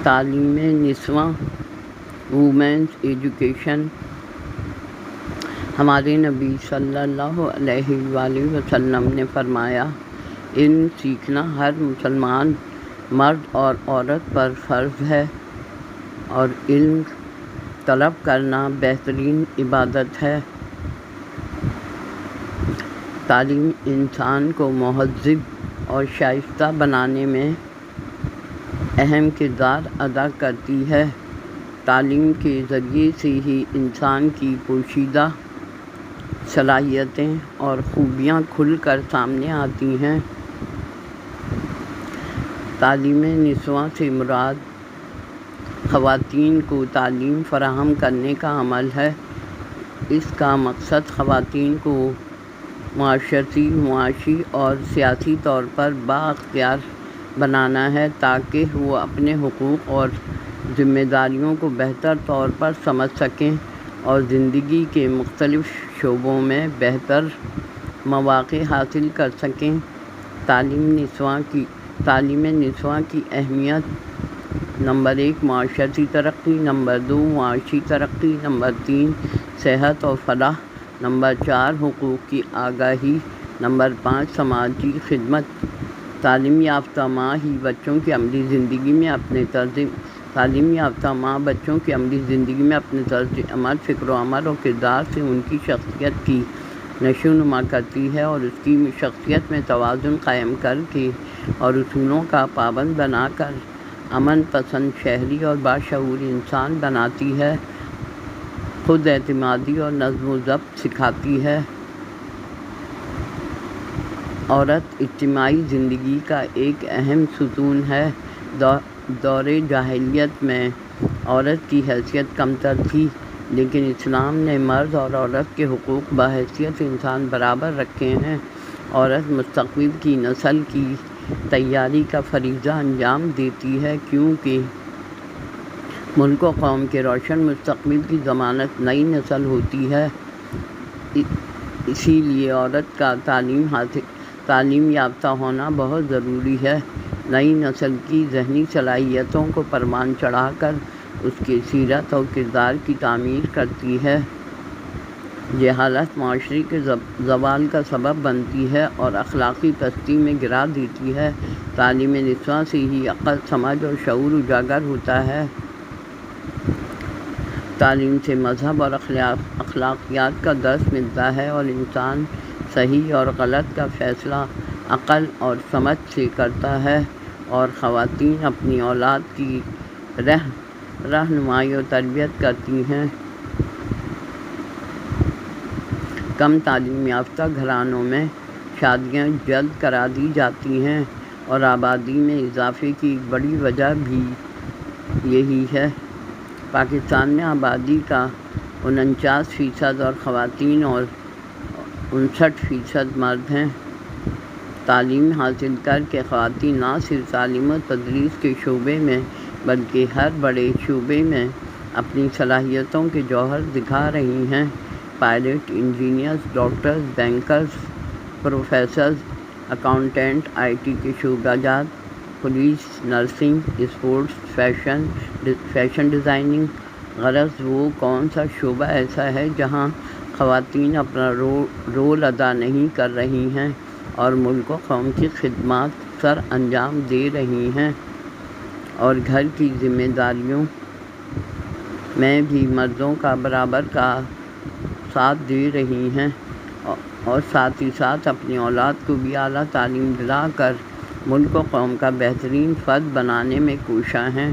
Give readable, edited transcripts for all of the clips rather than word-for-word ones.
تعلیم نسواں women's education. ہمارے نبی صلی اللہ علیہ وآلہ وسلم نے فرمایا، علم سیکھنا ہر مسلمان مرد اور عورت پر فرض ہے، اور علم طلب کرنا بہترین عبادت ہے۔ تعلیم انسان کو مہذب اور شائستہ بنانے میں اہم کردار ادا کرتی ہے۔ تعلیم کے ذریعے سے ہی انسان کی پوشیدہ صلاحیتیں اور خوبیاں کھل کر سامنے آتی ہیں۔ تعلیم نسواں سے مراد خواتین کو تعلیم فراہم کرنے کا عمل ہے۔ اس کا مقصد خواتین کو معاشرتی، معاشی اور سیاسی طور پر بااختیار بنانا ہے، تاکہ وہ اپنے حقوق اور ذمہ داریوں کو بہتر طور پر سمجھ سکیں اور زندگی کے مختلف شعبوں میں بہتر مواقع حاصل کر سکیں۔ تعلیم نسواں کی اہمیت: نمبر 1 معاشرتی ترقی، نمبر 2 معاشی ترقی، نمبر 3 صحت و فلاح، نمبر 4 حقوق کی آگاہی، نمبر 5 سماجی خدمت۔ تعلیم یافتہ ماں بچوں کی عملی زندگی میں اپنے طرز عمل، فکر و عمل اور کردار سے ان کی شخصیت کی نشو و نما کرتی ہے، اور اس کی شخصیت میں توازن قائم کر کے اور اصولوں کا پابند بنا کر امن پسند شہری اور باشعور انسان بناتی ہے، خود اعتمادی اور نظم و ضبط سکھاتی ہے۔ عورت اجتماعی زندگی کا ایک اہم ستون ہے۔ دور جاہلیت میں عورت کی حیثیت کمتر تھی، لیکن اسلام نے مرد اور عورت کے حقوق بحیثیت انسان برابر رکھے ہیں۔ عورت مستقبل کی نسل کی تیاری کا فریضہ انجام دیتی ہے، کیونکہ ملک و قوم کے روشن مستقبل کی ضمانت نئی نسل ہوتی ہے۔ اسی لیے عورت کا تعلیم یافتہ ہونا بہت ضروری ہے۔ نئی نسل کی ذہنی صلاحیتوں کو پروان چڑھا کر اس کی سیرت اور کردار کی تعمیر کرتی ہے۔ جہالت معاشرے کے زوال کا سبب بنتی ہے اور اخلاقی پستی میں گرا دیتی ہے۔ تعلیم نسواں سے ہی عقل، سمجھ اور شعور اجاگر ہوتا ہے۔ تعلیم سے مذہب اور اخلاقیات کا درس ملتا ہے، اور انسان صحیح اور غلط کا فیصلہ عقل اور سمجھ سے کرتا ہے، اور خواتین اپنی اولاد کی رہنمائی اور تربیت کرتی ہیں۔ کم تعلیم یافتہ گھرانوں میں شادیاں جلد کرا دی جاتی ہیں، اور آبادی میں اضافے کی ایک بڑی وجہ بھی یہی ہے۔ پاکستان میں آبادی کا 49% اور خواتین اور 59% مرد ہیں۔ تعلیم حاصل کر کے خواتین نہ صرف تعلیم و تدریس کے شعبے میں بلکہ ہر بڑے شعبے میں اپنی صلاحیتوں کے جوہر دکھا رہی ہیں۔ Pilot, engineers, doctors, bankers, professors, accountant, IT کے شعبہ جات، police, nursing, sports, fashion designing. غرض وہ کون سا شعبہ ایسا ہے جہاں خواتین اپنا رول ادا نہیں کر رہی ہیں اور ملک و قوم کی خدمات سر انجام دے رہی ہیں، اور گھر کی ذمہ داریوں میں بھی مردوں کا برابر کا ساتھ دے رہی ہیں، اور ساتھ ہی ساتھ اپنی اولاد کو بھی اعلیٰ تعلیم دلا کر ملک و قوم کا بہترین فرد بنانے میں کوشاں ہیں۔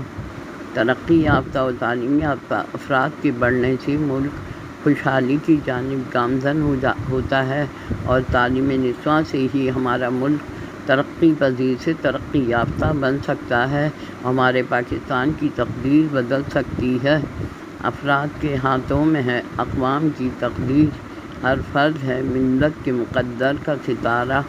ترقی یافتہ اور تعلیم یافتہ افراد کے بڑھنے سے ملک خوشحالی کی جانب گامزن ہوتا ہے، اور تعلیم نسواں سے ہی ہمارا ملک ترقی پذیر سے ترقی یافتہ بن سکتا ہے، ہمارے پاکستان کی تقدیر بدل سکتی ہے۔ افراد کے ہاتھوں میں ہے اقوام کی تقدیر، ہر فرد ہے ملت کے مقدر کا ستارہ۔